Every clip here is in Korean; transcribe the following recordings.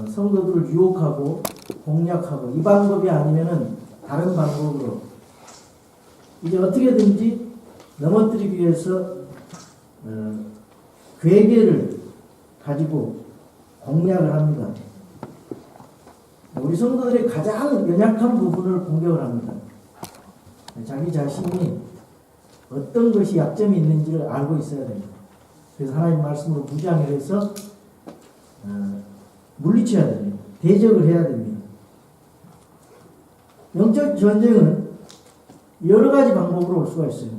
성도들을 유혹하고 공략하고, 이 방법이 아니면은 다른 방법으로 이제 어떻게든지 넘어뜨리기 위해서 괴계를 가지고 공략을 합니다. 우리 성도들의 가장 연약한 부분을 공격을 합니다. 자기 자신이 어떤 것이 약점이 있는지를 알고 있어야 됩니다. 그래서 하나님 말씀으로 무장을 해서 물리쳐야 됩니다. 대적을 해야 됩니다. 영적 전쟁은 여러 가지 방법으로 올 수가 있어요.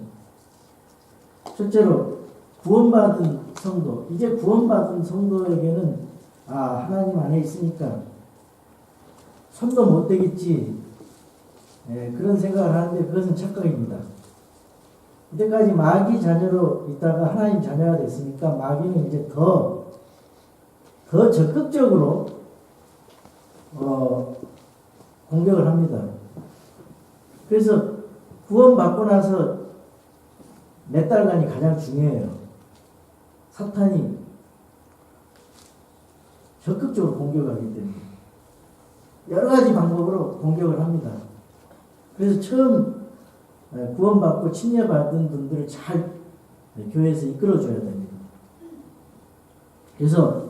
첫째로 구원받은 성도, 이제 구원받은 성도에게는 하나님 안에 있으니까 손도 못 대겠지, 그런 생각을 하는데 그것은 착각입니다. 이때까지 마귀 자녀로 있다가 하나님 자녀가 됐으니까 마귀는 이제 더 적극적으로 공격을 합니다. 그래서 구원받고 나서 몇 달간이 가장 중요해요. 사탄이 적극적으로 공격하기 때문에 여러 가지 방법으로 공격을 합니다. 그래서 처음 구원받고 침례받은 분들을 잘 교회에서 이끌어줘야 됩니다. 그래서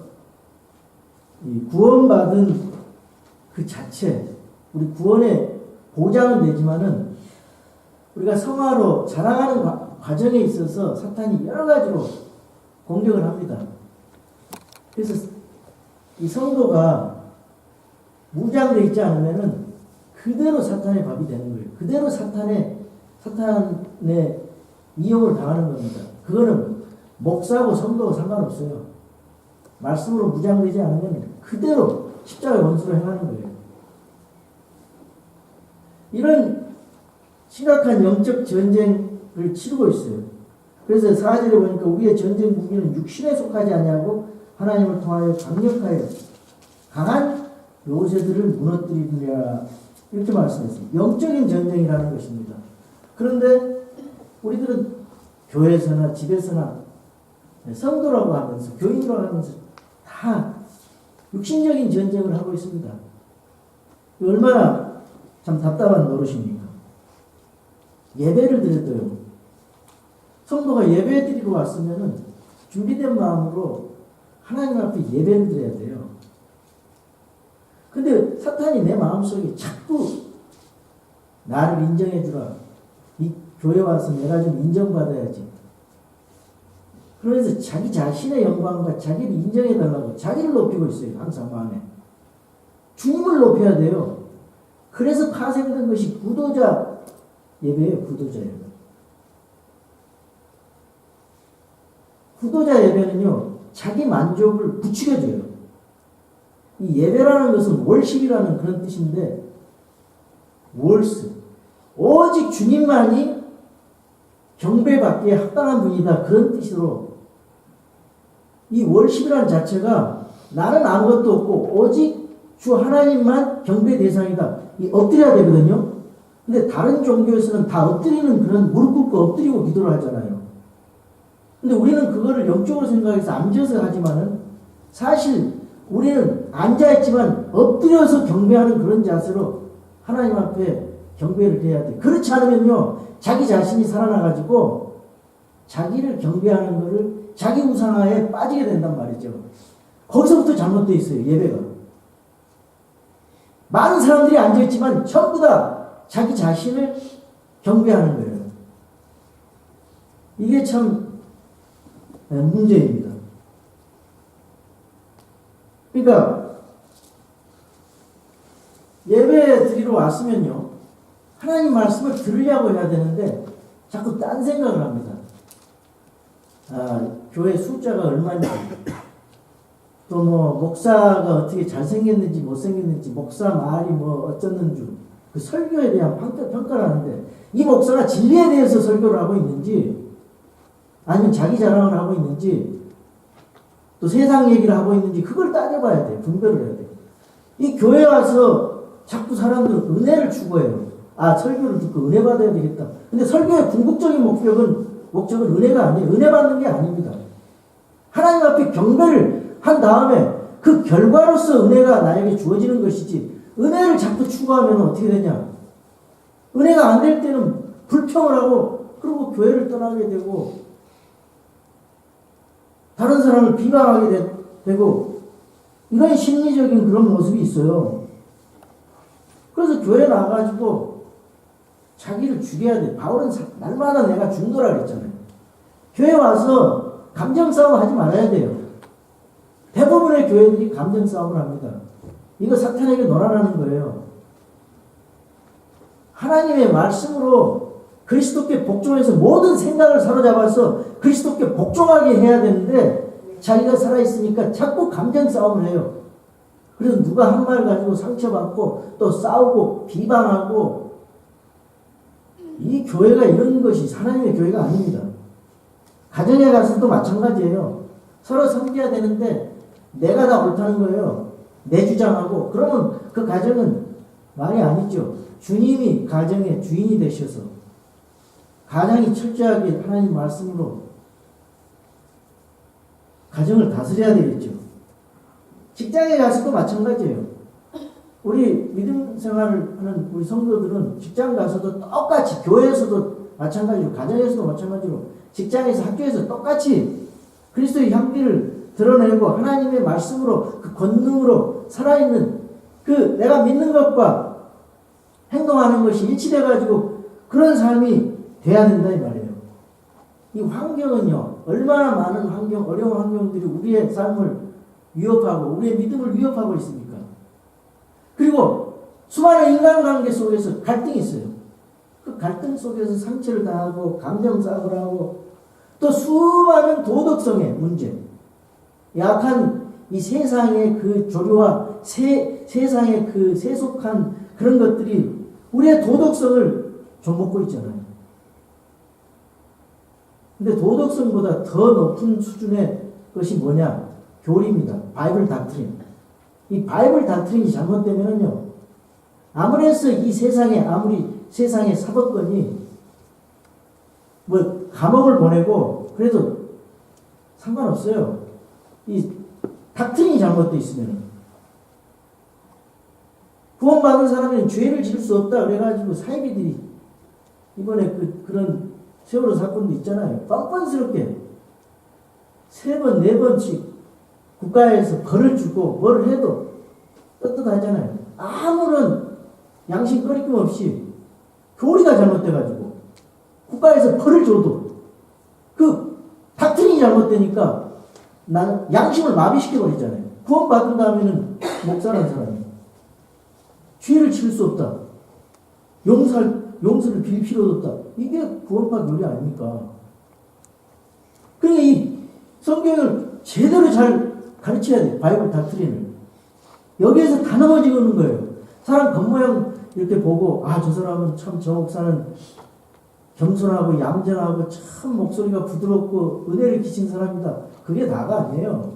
이 구원받은 그 자체, 우리 구원의 보장은 되지만은 우리가 성화로 자라가는 과정에 있어서 사탄이 여러 가지로 공격을 합니다. 그래서 이 성도가 무장되어 있지 않으면은 그대로 사탄의 밥이 되는 거예요. 그대로 사탄의 이용을 당하는 겁니다. 그거는 목사고 성도고 상관없어요. 말씀으로 무장되지 않으면 그대로 십자가의 원수로 행하는 거예요. 이런 심각한 영적 전쟁을 치르고 있어요. 그래서 4절에 보니까 우리의 전쟁 무기는 육신에 속하지 아니하고 하나님을 통하여 강력하여 강한 요새들을 무너뜨리리라, 이렇게 말씀했습니다. 영적인 전쟁이라는 것입니다. 그런데 우리들은 교회에서나 집에서나 성도라고 하면서 교인이라고 하면서 다 육신적인 전쟁을 하고 있습니다. 얼마나 참 답답한 노릇입니까? 예배를 드려도요, 성도가 예배 드리러 왔으면은 준비된 마음으로 하나님 앞에 예배를 드려야 돼요. 근데 사탄이 내 마음속에 자꾸 나를 인정해 주라, 이 교회 와서 내가 좀 인정받아야지, 그러면서 자기 자신의 영광과 자기를 인정해 달라고 자기를 높이고 있어요. 항상 마음에 주님을 높여야 돼요. 그래서 파생된 것이 구도자 예배예요. 구도자 예배. 구도자 예배는요, 자기 만족을 부추겨줘요. 이 예배라는 것은 월십이라는 그런 뜻인데, 월스, 오직 주님만이 경배받기에 합당한 분이다, 그런 뜻으로 이 월십이라는 자체가 나는 아무것도 없고 오직 주 하나님만 경배 대상이다, 이 엎드려야 되거든요. 근데 다른 종교에서는 다 엎드리는, 그런 무릎 꿇고 엎드리고 기도를 하잖아요. 근데 우리는 그거를 영적으로 생각해서 앉아서 하지만은 사실 우리는 앉아있지만 엎드려서 경배하는 그런 자세로 하나님 앞에 경배를 해야 돼. 그렇지 않으면요, 자기 자신이 살아나가지고 자기를 경배하는 거를 자기 우상화에 빠지게 된단 말이죠. 거기서부터 잘못되어 있어요, 예배가. 많은 사람들이 앉아있지만 전부 다 자기 자신을 경배하는 거예요. 이게 참 문제입니다. 그러니까 예배 드리러 왔으면요, 하나님 말씀을 들으려고 해야 되는데 자꾸 딴 생각을 합니다. 교회 숫자가 얼마인지, 또 목사가 어떻게 잘생겼는지 못생겼는지, 목사 말이 어쩌는 줄, 그 설교에 대한 평가를 하는데, 이 목사가 진리에 대해서 설교를 하고 있는지 아니면 자기 자랑을 하고 있는지 또 세상 얘기를 하고 있는지, 그걸 따져봐야 돼요. 분별을 해야 돼요. 이 교회 와서 자꾸 사람들은 은혜를 추구해요. 설교를 듣고 은혜 받아야 되겠다. 근데 설교의 궁극적인 목적은 은혜가 아니에요. 은혜 받는 게 아닙니다. 하나님 앞에 경배를 한 다음에 그 결과로서 은혜가 나에게 주어지는 것이지 은혜를 자꾸 추구하면 어떻게 되냐? 은혜가 안 될 때는 불평을 하고 그리고 교회를 떠나게 되고 다른 사람을 비방하게 되고 이런 심리적인 그런 모습이 있어요. 그래서 교회 나가가지고 자기를 죽여야 돼. 바울은 날마다 내가 죽노라 그랬잖아요. 교회 와서 감정 싸움 하지 말아야 돼요. 대부분의 교회들이 감정 싸움을 합니다. 이거 사탄에게 놀아나는 거예요. 하나님의 말씀으로 그리스도께 복종해서 모든 생각을 사로잡아서 그리스도께 복종하게 해야 되는데 자기가 살아있으니까 자꾸 감정 싸움을 해요. 그래서 누가 한 말 가지고 상처받고 또 싸우고 비방하고 이 교회가 이런 것이 하나님의 교회가 아닙니다. 가정에 가서도 마찬가지예요. 서로 섬겨야 되는데 내가 다 옳다는 거예요. 내 주장하고 그러면 그 가정은 말이 아니죠. 주님이 가정의 주인이 되셔서 가장이 철저하게 하나님 말씀으로 가정을 다스려야 되겠죠. 직장에 가서도 마찬가지예요. 우리 믿음 생활을 하는 우리 성도들은 직장 가서도 똑같이 교회에서도 마찬가지로 가정에서도 마찬가지로 직장에서 학교에서 똑같이 그리스도의 향기를 드러내고 하나님의 말씀으로 그 권능으로 살아있는 그 내가 믿는 것과 행동하는 것이 일치돼 가지고 그런 삶이 돼야 된다 이 말이에요. 이 환경은요 얼마나 많은 환경 어려운 환경들이 우리의 삶을 위협하고 우리의 믿음을 위협하고 있습니까? 그리고 수많은 인간관계 속에서 갈등이 있어요. 그 갈등 속에서 상처를 당하고 감정 싸움을 하고 또 수많은 도덕성의 문제 약한 이 세상의 그 조류와 세상의 그 세속한 그런 것들이 우리의 도덕성을 좀먹고 있잖아요. 근데 도덕성보다 더 높은 수준의 것이 뭐냐? 교리입니다. 바이블 닥트린. 이 바이블 닥트린이 잘못되면요. 아무리 해서 이 세상에 아무리 세상의 사법권이 뭐 감옥을 보내고 그래도 상관없어요. 이 닥트린이 잘못되어 있으면 구원받은 사람은 죄를 지을 수 없다 그래가지고 사이비들이 이번에 그런 세월호 사건도 있잖아요. 뻔뻔스럽게 3번, 4번씩 국가에서 벌을 주고 뭘 해도 떳떳하잖아요. 아무런 양심 꺼리낌 없이 교리가 잘못돼가지고 국가에서 벌을 줘도 그 닥트린이 잘못되니까 나는 양심을 마비시켜버리잖아요. 구원받은 다음에는 목사라는 사람이 죄를 지을 수 없다. 용서를 빌 필요도 없다. 이게 구원파 교리 아닙니까? 그러니까 이 성경을 제대로 잘 가르쳐야 돼. 바이블 닥트린을. 여기에서 다 넘어지는 거예요. 사람 겉모양 이렇게 보고 저 사람은 참 저 목사는 겸손하고 얌전하고 참 목소리가 부드럽고 은혜를 끼친 사람이다. 그게 다가 아니에요.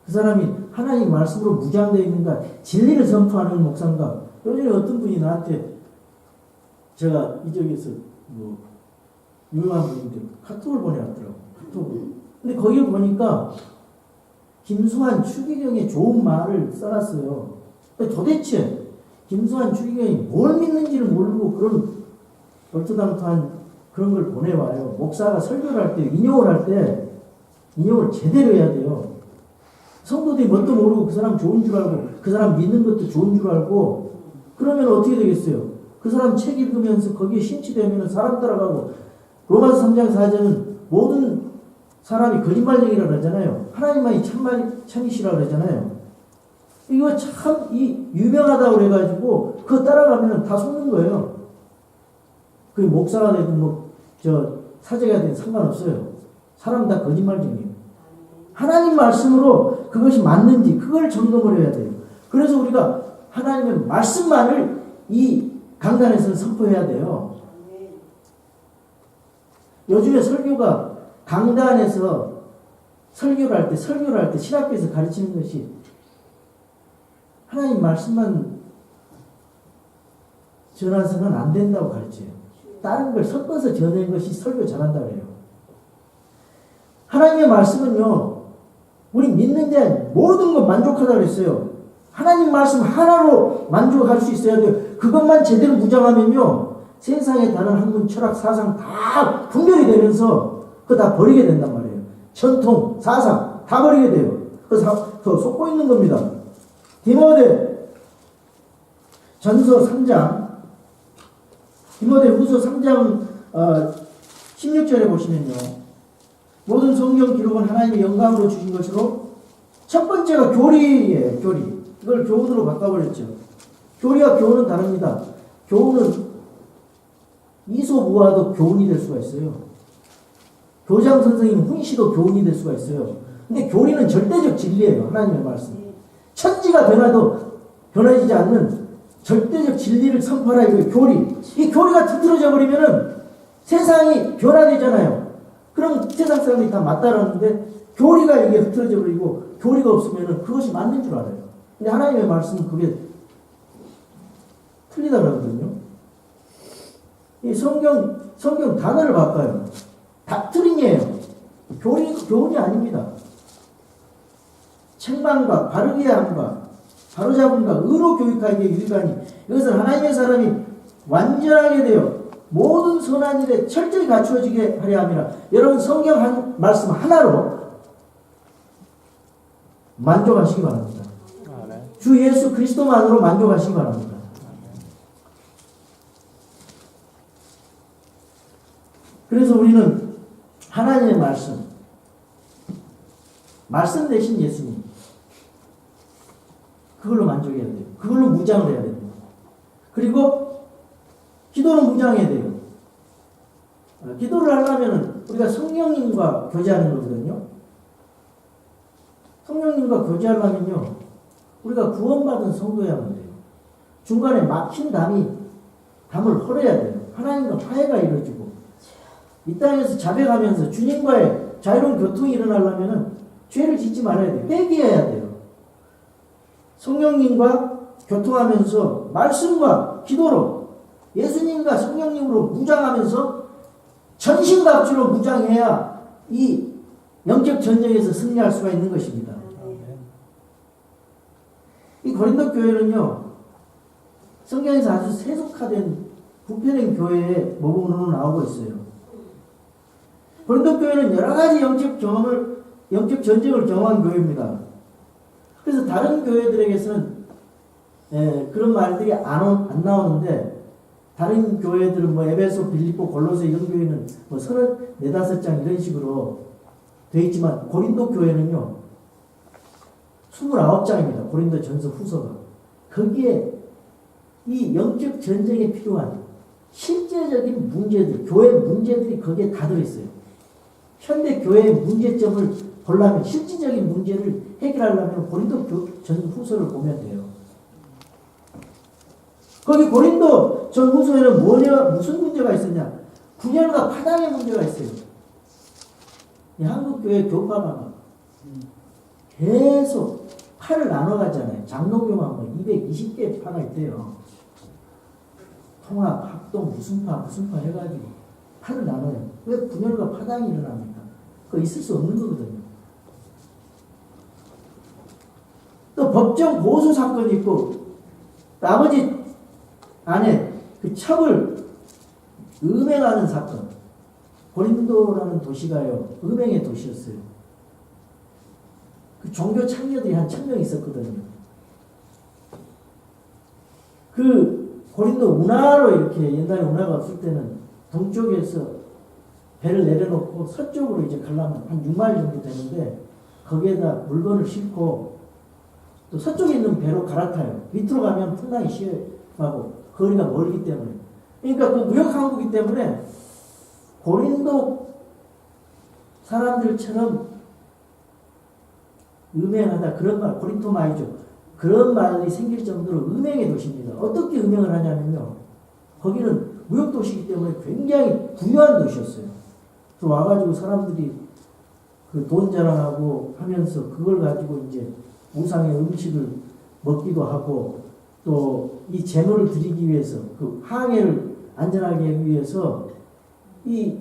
그 사람이 하나님 말씀으로 무장되어 있는가 진리를 선포하는 목사인가. 요즘에 어떤 분이 나한테 제가 이쪽에서 뭐 유명한 분인데 카톡을 보내왔더라고. 카톡을. 근데 거기를 보니까 김수환 추기경의 좋은 말을 써놨어요. 도대체 김수환 추기경이 뭘 믿는지를 모르고 그런 얼토당토한 그런 걸 보내와요. 목사가 설교를 할 때 인용을 할 때 인용을 제대로 해야 돼요. 성도들이 뭣도 모르고 그 사람 좋은 줄 알고 그 사람 믿는 것도 좋은 줄 알고 그러면 어떻게 되겠어요? 그 사람 책 읽으면서 거기에 심취되면 사람 따라가고 로마서 3장 4절은 모든 사람이 거짓말쟁이라고 그러잖아요. 하나님만이 참이시라고 그러잖아요. 이거 참 유명하다고 그래가지고 그거 따라가면 다 속는 거예요. 그게 목사가 되든 사제가 되든 상관없어요. 사람 다 거짓말쟁이에요. 하나님 말씀으로 그것이 맞는지 그걸 점검을 해야 돼요. 그래서 우리가 하나님의 말씀만을 이 강단에서 선포해야 돼요. 요즘에 설교가 강단에서 설교를 할 때 신학교에서 가르치는 것이 하나님 말씀만 전해서는 안 된다고 가르쳐요. 다른 걸 섞어서 전하는 것이 설교 잘한다고 해요. 하나님의 말씀은요, 우리 믿는 데 모든 것 만족하다 그랬어요. 하나님 말씀 하나로 만족할 수 있어야 돼요. 그것만 제대로 무장하면요, 세상의 다른 학문, 철학, 사상 다 분별이 되면서 그거 다 버리게 된단 말이에요. 전통, 사상 다 버리게 돼요. 그래서 속고 있는 겁니다. 디모데 전서 3장, 디모데 후서 3장 16절에 보시면요, 모든 성경 기록은 하나님의 영광으로 주신 것으로 첫 번째가 교리예요. 교리. 이걸 교훈으로 바꿔버렸죠. 교리와 교훈은 다릅니다. 교훈은 이소무화도 교훈이 될 수가 있어요. 교장 선생님 훈시도 교훈이 될 수가 있어요. 근데 교리는 절대적 진리예요. 하나님의 말씀. 천지가 변화도 변화지지 않는 절대적 진리를 선포하라. 이거 교리. 이 교리가 틀어져 버리면은 세상이 변화되잖아요. 그럼 세상 사람들이 다 맞다라는데 교리가 이게 흐트러져 버리고 교리가 없으면은 그것이 맞는 줄 알아요. 근데 하나님의 말씀은 그게 틀리다 그러거든요. 이 성경 단어를 바꿔요. 닥트린이에요. 교훈이 아닙니다. 책망과 바르게 함과 바로잡음과 의로 교육하기에 유익하니 이것은 하나님의 사람이 완전하게 되어 모든 선한 일에 철저히 갖추어지게 하려 함이라. 여러분 성경 말씀 하나로 만족하시기 바랍니다. 주 예수 그리스도만으로 만족하시기 바랍니다. 그래서 우리는 하나님의 말씀 대신 예수님, 그걸로 만족해야 돼요. 그걸로 무장을 해야 됩니다. 그리고 기도는 무장해야 돼요. 기도를 하려면 우리가 성령님과 교제하는 거거든요. 성령님과 교제하려면요, 우리가 구원받은 성도야만 돼요. 중간에 막힌 담을 헐어야 돼요. 하나님과 화해가 이루어지고, 이 땅에서 자백하면서 주님과의 자유로운 교통이 일어나려면 죄를 짓지 말아야 돼요. 회개해야 돼요. 성령님과 교통하면서 말씀과 기도로 예수님과 성령님으로 무장하면서 전신갑주로 무장해야 이 영적 전쟁에서 승리할 수가 있는 것입니다. 이 고린도 교회는요, 성경에서 아주 세속화된 부패된 교회의 모범으로 나오고 있어요. 고린도 교회는 여러 가지 영적 전쟁을 경험한 교회입니다. 그래서 다른 교회들에게서는 그런 말들이 안 나오는데, 다른 교회들은 뭐 에베소, 빌립보, 골로새 이런 교회는 뭐 34장 이런 식으로 되어 있지만, 고린도 교회는요 29장입니다. 고린도 전서 후서가. 거기에 이 영적 전쟁에 필요한 실제적인 문제들, 교회 문제들이 거기에 다 들어있어요. 현대 교회의 문제점을 보려면, 실질적인 문제를 해결하려면 고린도 전 후서를 보면 돼요. 거기 고린도 전 후서에는 무슨 문제가 있었냐? 분열과 파당의 문제가 있어요. 이 한국교회 교파가 계속 파를 나눠가잖아요. 장로교만 뭐 220개 파가 있대요. 통합, 합동, 무슨 파 해가지고 파를 나눠요. 왜 분열과 파당이 일어납니까? 그거 있을 수 없는 거거든요. 또 법정 고소 사건이 있고, 아버지 아내 그 첩을 음행하는 사건. 고린도라는 도시가요, 음행의 도시였어요. 그 종교 창녀들이 한 1000명 있었거든요. 그 고린도 운하로 이렇게, 옛날에 운하가 없을 때는 동쪽에서 배를 내려놓고 서쪽으로 이제 가려면 한 6마일 정도 되는데, 거기에다 물건을 싣고 또 서쪽에 있는 배로 갈아타요. 밑으로 가면 풍랑이 심하고 거리가 멀기 때문에. 그러니까 그 무역항구이기 때문에 고린도 사람들처럼 음행하다, 그런 말, 고린토마이죠. 그런 말이 생길 정도로 음행의 도시입니다. 어떻게 음행을 하냐면요, 거기는 무역도시이기 때문에 굉장히 부유한 도시였어요. 또 와가지고 사람들이 그 돈 자랑하고 하면서 그걸 가지고 이제 우상의 음식을 먹기도 하고, 또 이 재물을 드리기 위해서, 그 항해를 안전하게 하기 위해서 이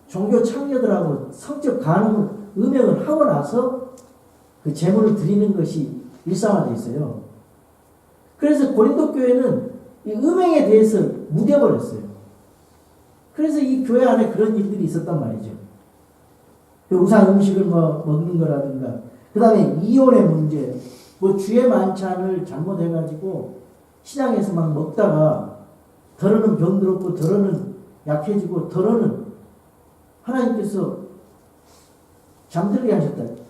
종교 창녀들하고 성적 간음을, 음행을 하고 나서 그 제물을 드리는 것이 일상화되어 있어요. 그래서 고린도 교회는 이 음행에 대해서 무뎌버렸어요. 그래서 이 교회 안에 그런 일들이 있었단 말이죠. 그 우상 음식을 먹는 거라든가, 그 다음에 이혼의 문제, 주의 만찬을 잘못해가지고 시장에서 막 먹다가 더러는 병들었고 더러는 약해지고 더러는 하나님께서 잠들게 하셨다.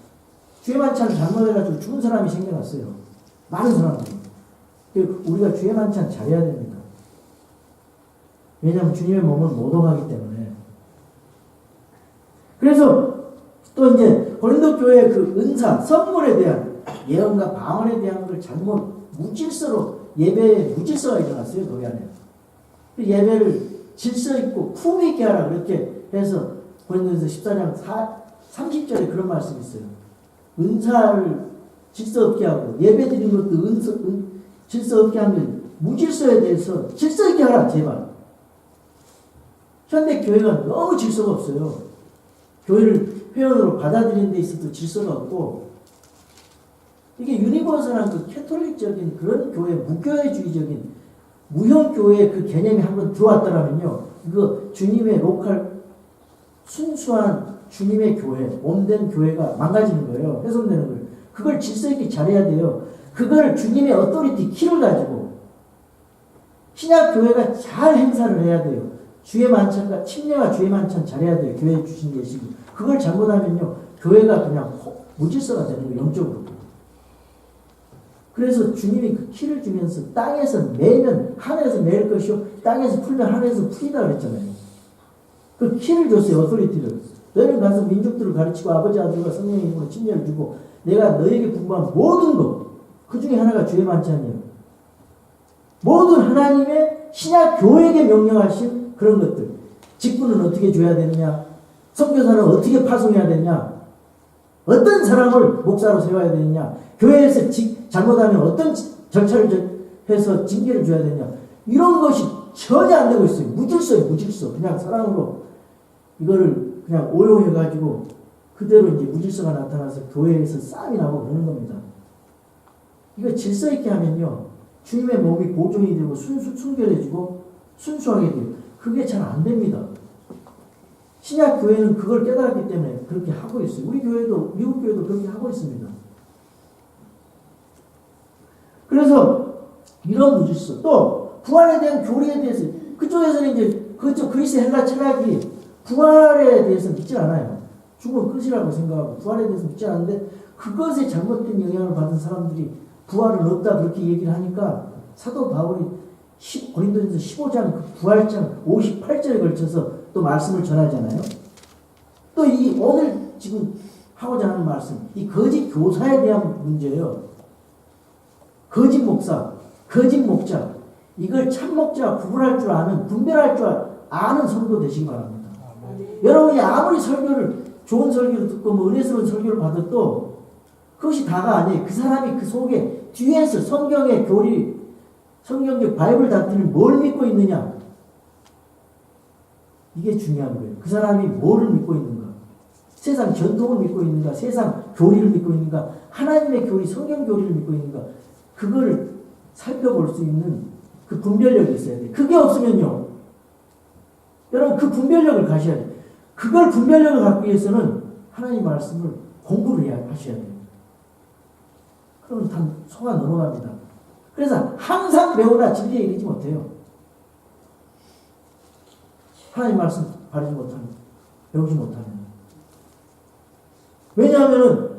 주의 만찬을 잘못해가지고 죽은 사람이 생겨났어요. 많은 사람들이. 우리가 주의 만찬 잘해야 됩니다. 왜냐하면 주님의 몸은 모독하기 때문에. 그래서 또 이제 고린도 교회의 그 은사, 선물에 대한 예언과 방언에 대한 걸 잘못 무질서로 예배에 무질서가 일어났어요. 교회 안에. 그 예배를 질서 있고 품위 있게 하라 그렇게 해서 고린도전서 14장 30절에 그런 말씀이 있어요. 은사를 질서 없게 하고 예배 드리는 것도 질서 없게 하면 무질서에 대해서 질서 있게 하라 제발. 현대 교회가 너무 질서가 없어요. 교회를 회원으로 받아들이는 데 있어도 질서가 없고, 이게 유니버설한 그 캐톨릭적인 그런 교회, 무교회주의적인 무형교회의 그 개념이 한번 들어왔더라면요, 이거 주님의 로컬 순수한 주님의 교회, 몸된 교회가 망가지는 거예요. 훼손되는 거예요. 그걸 질서 있게 잘해야 돼요. 그걸 주님의 어토리티 키를 가지고 신약 교회가 잘 행사를 해야 돼요. 주의 만찬과 침례와 주의 만찬 잘해야 돼요. 교회 주신 예식이. 그걸 잘못하면요, 교회가 그냥 무질서가 되는 거예요. 영적으로. 그래서 주님이 그 키를 주면서 땅에서 매면 하늘에서 매일 것이요, 땅에서 풀면 하늘에서 풀이다 그랬잖아요. 그 키를 줬어요. 어토리티를. 너희는 가서 민족들을 가르치고 아버지 아들과 성령의 이름으로 침례를 주고 내가 너에게 분부한 모든 것, 그 중에 하나가 주의 만찬이에요. 모든 하나님의 신약 교회에게 명령하신 그런 것들. 직분은 어떻게 줘야 되느냐, 선교사는 어떻게 파송해야 되느냐, 어떤 사람을 목사로 세워야 되느냐, 교회에서 잘못하면 어떤 절차를 해서 징계를 줘야 되느냐, 이런 것이 전혀 안 되고 있어요. 무질서예요. 무질서. 그냥 사랑으로 이거를 그냥 오용해가지고 그대로 이제 무질서가 나타나서 교회에서 싸움이 나고 그러는 겁니다. 이거 질서 있게 하면요, 주님의 몸이 보존이 되고 순결해지고 순수하게 돼요. 그게 잘 안 됩니다. 신약 교회는 그걸 깨달았기 때문에 그렇게 하고 있어요. 우리 교회도, 미국 교회도 그렇게 하고 있습니다. 그래서 이런 무질서, 또 부활에 대한 교리에 대해서 그쪽에서는 이제 그쪽 그리스 헬라 철학이 부활에 대해서 믿지 않아요. 죽음은 끝이라고 생각하고 부활에 대해서 믿지 않는데, 그것에 잘못된 영향을 받은 사람들이 부활은 없다 그렇게 얘기를 하니까 사도 바울이 고린도전서 15장 그 부활장 58절에 걸쳐서 또 말씀을 전하잖아요. 또 이 오늘 지금 하고자 하는 말씀, 이 거짓 교사에 대한 문제예요. 거짓 목사, 거짓 목자, 이걸 참 목자와 구분할 줄 아는, 분별할 줄 아는 성도 되시기 바랍니다. 여러분이 아무리 설교를, 좋은 설교를 듣고 은혜스러운 설교를 받아도 그것이 다가 아니에요. 그 사람이 그 속에 뒤에서 성경의 교리, 성경적 바이블 닥트를 뭘 믿고 있느냐, 이게 중요한 거예요. 그 사람이 뭐를 믿고 있는가, 세상 전통을 믿고 있는가, 세상 교리를 믿고 있는가, 하나님의 교리, 성경 교리를 믿고 있는가, 그거를 살펴볼 수 있는 그 분별력이 있어야 돼요. 그게 없으면요, 여러분 그 분별력을 가셔야 돼요. 그걸 분별력을 갖기 위해서는 하나님 말씀을 공부를 하셔야 돼요. 그러면 다 속아 넘어갑니다. 그래서 항상 배우나 진리에 이르지 못해요. 하나님 말씀 바르지 못하면, 배우지 못하면. 왜냐하면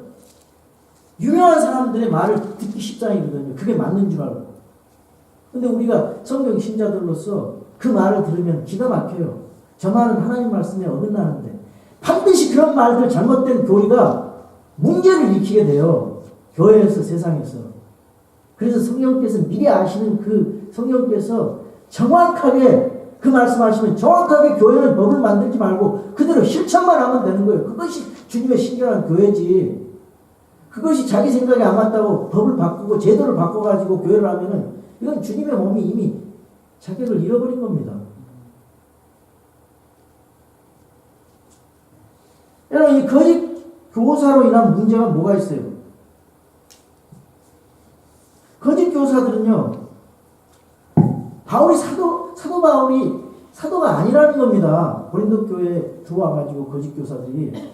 유명한 사람들의 말을 듣기 십상이거든요. 그게 맞는 줄 알고. 근데 우리가 성경 신자들로서 그 말을 들으면 기가 막혀요. 저 말은 하나님 말씀에 어긋나는데, 반드시 그런 말들, 잘못된 교리가 문제를 일으키게 돼요. 교회에서, 세상에서. 그래서 성령께서 미리 아시는 그 성령께서 정확하게 그 말씀하시면 정확하게 교회는 법을 만들지 말고 그대로 실천만 하면 되는 거예요. 그것이 주님의 신령한 교회지. 그것이 자기 생각이 안 맞다고 법을 바꾸고 제도를 바꿔가지고 교회를 하면은 이건 주님의 몸이 이미 자격을 잃어버린 겁니다. 여러분, 이 거짓 교사로 인한 문제가 뭐가 있어요? 교사들은요, 바울이 사도 바울이 사도가 아니라는 겁니다. 고린도 교회에 들어와가지고 거짓 교사들이.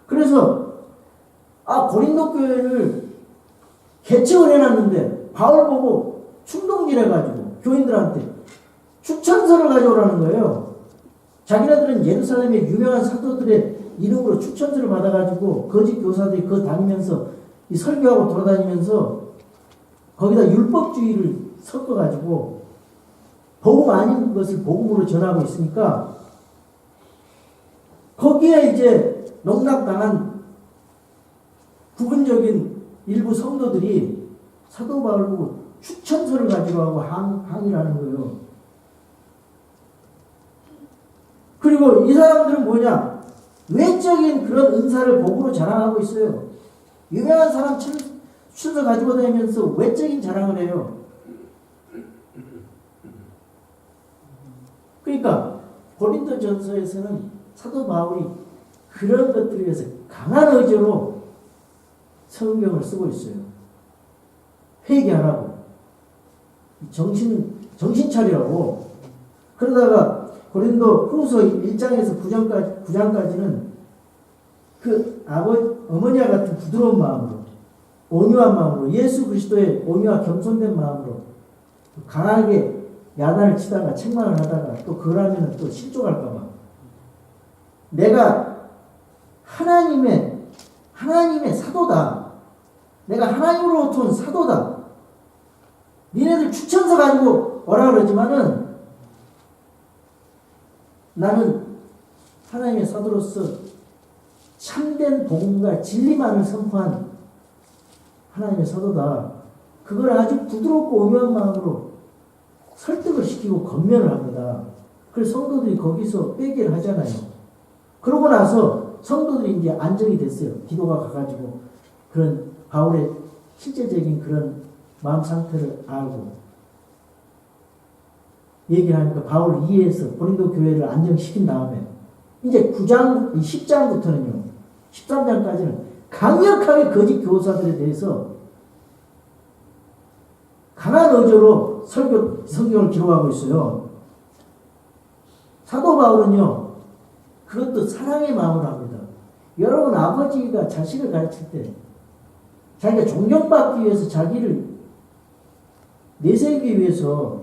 그래서 고린도 교회를 개척을 해놨는데 바울 보고 충동질해가지고 교인들한테 추천서를 가져오라는 거예요. 자기네들은 예루살렘의 유명한 사도들의 이름으로 추천서를 받아가지고 거짓 교사들이 그거 다니면서 이 설교하고 돌아다니면서 거기다 율법주의를 섞어가지고 복음 아닌 것을 복음으로 전하고 있으니까 거기에 이제 농락당한 부분적인 일부 성도들이 사도 바울 보고 추천서를 가지고 하고 항의를 하는 거예요. 그리고 이 사람들은 뭐냐? 외적인 그런 은사를 복으로 자랑하고 있어요. 유명한 사람 추천서 가지고 다니면서 외적인 자랑을 해요. 그러니까 고린도전서에서는 사도 바울이 그런 것들에 대해서 강한 의지로 성경을 쓰고 있어요. 회개하라고. 정신 차리라고. 그러다가 고린도 후서 1장에서 9장까지는 그 어머니와 같은 부드러운 마음으로, 온유한 마음으로, 예수 그리스도의 온유와 겸손된 마음으로 강하게 야단을 치다가 책망을 하다가 또 그걸 하면 또 실족할까봐 내가 하나님의 사도다. 내가 하나님으로부터 온 사도다. 니네들 추천서 가지고 오라 그러지만은 나는 하나님의 사도로서 참된 복음과 진리만을 선포한 하나님의 사도다. 그걸 아주 부드럽고 온유한 마음으로 설득을 시키고 권면을 합니다. 그래서 성도들이 거기서 회개를 하잖아요. 그러고 나서 성도들이 이제 안정이 됐어요. 기도가 가가지고 그런 바울의 실제적인 그런 마음 상태를 알고 얘기를 하니까 바울 이해해서 고린도 교회를 안정시킨 다음에 이제 10장부터는요. 13장까지는 강력하게 거짓 교사들에 대해서 강한 의지로 성경을 기록하고 있어요. 사도 바울은요, 그것도 사랑의 마음으로 합니다. 여러분, 아버지가 자식을 가르칠 때 자기가 존경받기 위해서 자기를 내세우기 위해서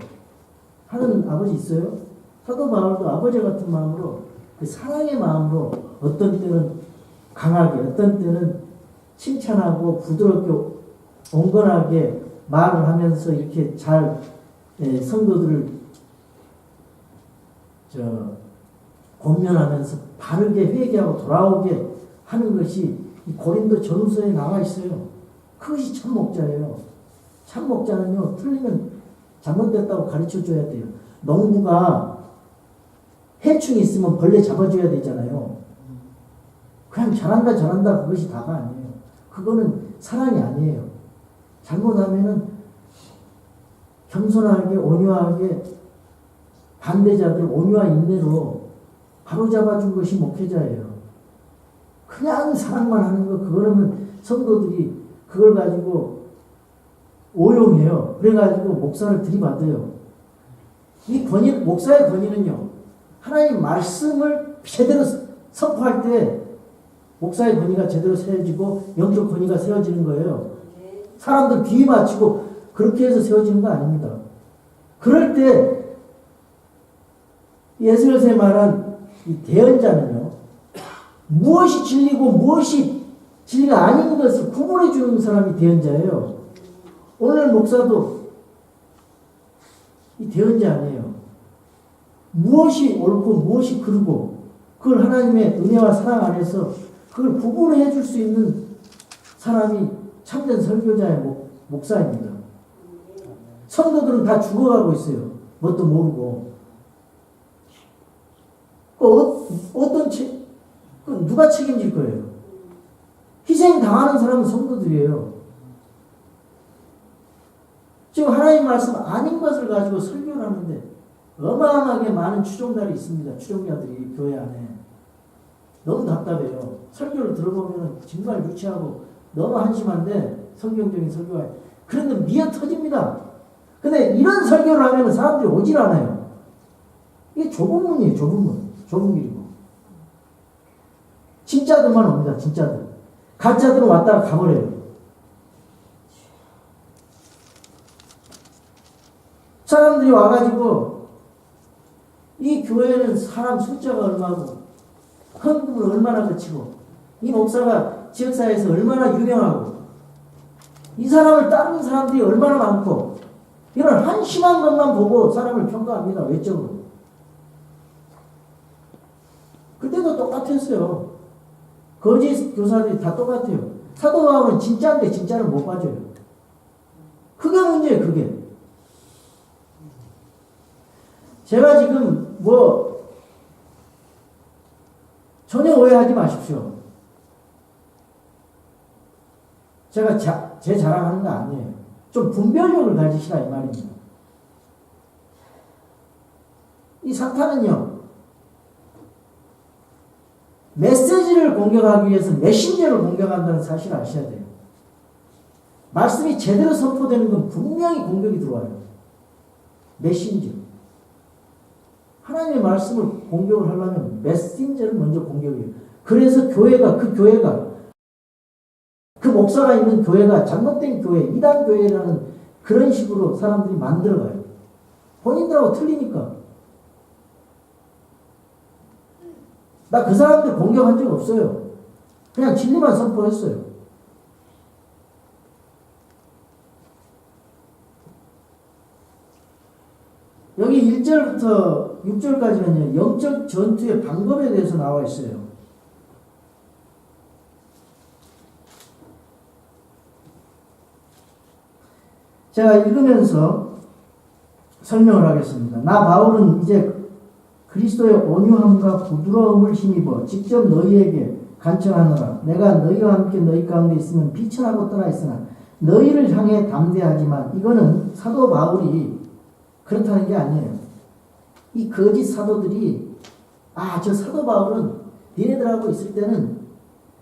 하는 아버지 있어요? 사도 바울도 아버지 같은 마음으로 그 사랑의 마음으로 어떤 때는 강하게, 어떤 때는 칭찬하고 부드럽게 온건하게 말을 하면서 이렇게 잘 성도들을 권면하면서 바르게 회개하고 돌아오게 하는 것이 이 고린도 전후서에 나와 있어요. 그것이 참 목자예요. 참 목자는요, 틀리면 잘못됐다고 가르쳐 줘야 돼요. 농부가 해충이 있으면 벌레 잡아줘야 되잖아요. 그냥 잘한다 그것이 다가 아니에요. 그거는 사랑이 아니에요. 잘못하면은 겸손하게 온유하게 반대자들 온유와 인내로 바로잡아준 것이 목회자예요. 그냥 사랑만 하는 거 그거는 성도들이 그걸 가지고 오용해요. 그래가지고 목사를 들이받아요. 이 권위, 목사의 권위는요, 하나님 말씀을 제대로 선포할 때 목사의 권위가 제대로 세워지고 영적 권위가 세워지는 거예요. 사람들 귀 맞추고 그렇게 해서 세워지는 거 아닙니다. 그럴 때 예수님이 말한 이 대언자는요, 무엇이 진리고 무엇이 진리가 아닌 것을 구분해 주는 사람이 대언자예요. 오늘 목사도 이 대언자 아니에요. 무엇이 옳고 무엇이 그르고 그걸 하나님의 은혜와 사랑 안에서 그걸 구분해 줄 수 있는 사람이 참된 설교자의 목사입니다. 성도들은 다 죽어가고 있어요. 뭣도 모르고. 누가 책임질 거예요? 희생 당하는 사람은 성도들이에요. 지금 하나님 말씀 아닌 것을 가지고 설교를 하는데 어마어마하게 많은 추종자들이 있습니다. 추종자들이 교회 안에. 너무 답답해요. 설교를 들어보면 정말 유치하고 너무 한심한데 성경적인 설교가 그런데 미어 터집니다. 근데 이런 설교를 하면 사람들이 오질 않아요. 이게 좁은 문이에요. 좁은 문. 좁은 길이고. 진짜들만 옵니다. 진짜들. 가짜들은 왔다가 가버려요. 사람들이 와가지고 이 교회는 사람 숫자가 얼마고 헌금을 얼마나 거치고 이 목사가 지역사회에서 얼마나 유명하고 이 사람을 따르는 사람들이 얼마나 많고 이런 한심한 것만 보고 사람을 평가합니다. 외적으로. 그때도 똑같았어요. 거짓 교사들이 다 똑같아요. 사도 바울은 진짜인데 진짜를 못 봐줘요. 그게 문제예요. 그게. 제가 지금 전혀 오해하지 마십시오. 제가 제 자랑하는 거 아니에요. 좀 분별력을 가지시라 이 말입니다. 이 사탄은요, 메시지를 공격하기 위해서 메신저를 공격한다는 사실을 아셔야 돼요. 말씀이 제대로 선포되는 건 분명히 공격이 들어와요. 메신저. 하나님의 말씀을 공격을 하려면 메신저를 먼저 공격해요. 그래서 그 목사가 있는 교회가 잘못된 교회, 이단 교회라는 그런 식으로 사람들이 만들어가요. 본인들하고 틀리니까. 나 그 사람들 공격한 적 없어요. 그냥 진리만 선포했어요. 여기 1절부터 6절까지는요, 영적 전투의 방법에 대해서 나와 있어요. 제가 읽으면서 설명을 하겠습니다. 나 바울은 이제 그리스도의 온유함과 부드러움을 힘입어 직접 너희에게 간청하노라. 내가 너희와 함께 너희 가운데 있으면 비천하고 떠나 있으나 너희를 향해 담대하지만 이거는 사도 바울이 그렇다는 게 아니에요. 이 거짓 사도들이 저 사도 바울은 니네들하고 있을 때는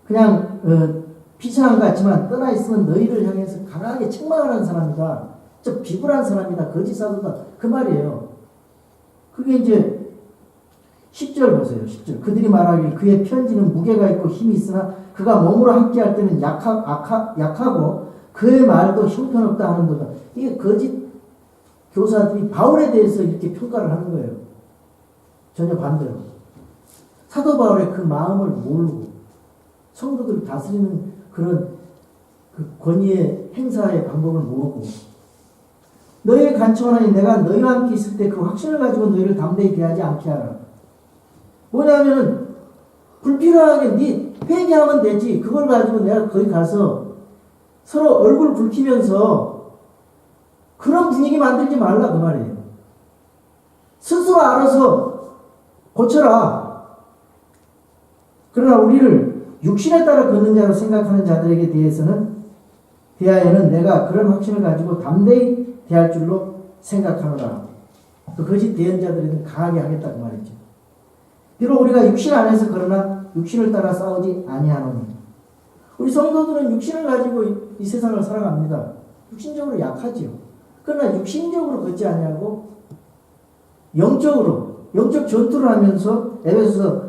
그냥 비천한 것 같지만 떠나 있으면 너희를 향해서 강하게 책망하는 사람이다. 저 비굴한 사람이다. 거짓 사도다. 그 말이에요. 그게 이제 10절 보세요. 10절. 그들이 말하길 그의 편지는 무게가 있고 힘이 있으나 그가 몸으로 함께할 때는 약하고 그의 말도 형편없다 하는도다. 이게 거짓 교사들이 바울에 대해서 이렇게 평가를 하는 거예요. 전혀 반대로. 사도 바울의 그 마음을 모르고 성도들을 다스리는 그런 그 권위의 행사의 방법을 모르고 너희의 간청하니 내가 너희와 함께 있을 때 그 확신을 가지고 너희를 담대히 대하지 않게 하라. 뭐냐면은 불필요하게 네 회개하면 되지. 그걸 가지고 내가 거기 가서 서로 얼굴 붉히면서 그런 분위기 만들지 말라 그 말이에요. 스스로 알아서 고쳐라. 그러나 우리를 육신에 따라 걷는 자로 생각하는 자들에게 대하여는 내가 그런 확신을 가지고 담대히 대할 줄로 생각하노라. 그 거짓 대언자들에는 강하게 하겠다 그 말이죠. 비록 우리가 육신 안에서 그러나 육신을 따라 싸우지 아니하노니. 우리 성도들은 육신을 가지고 이 세상을 살아갑니다. 육신적으로 약하지요. 그러나 육신적으로 걷지 아니하고 영적 전투를 하면서 에베소서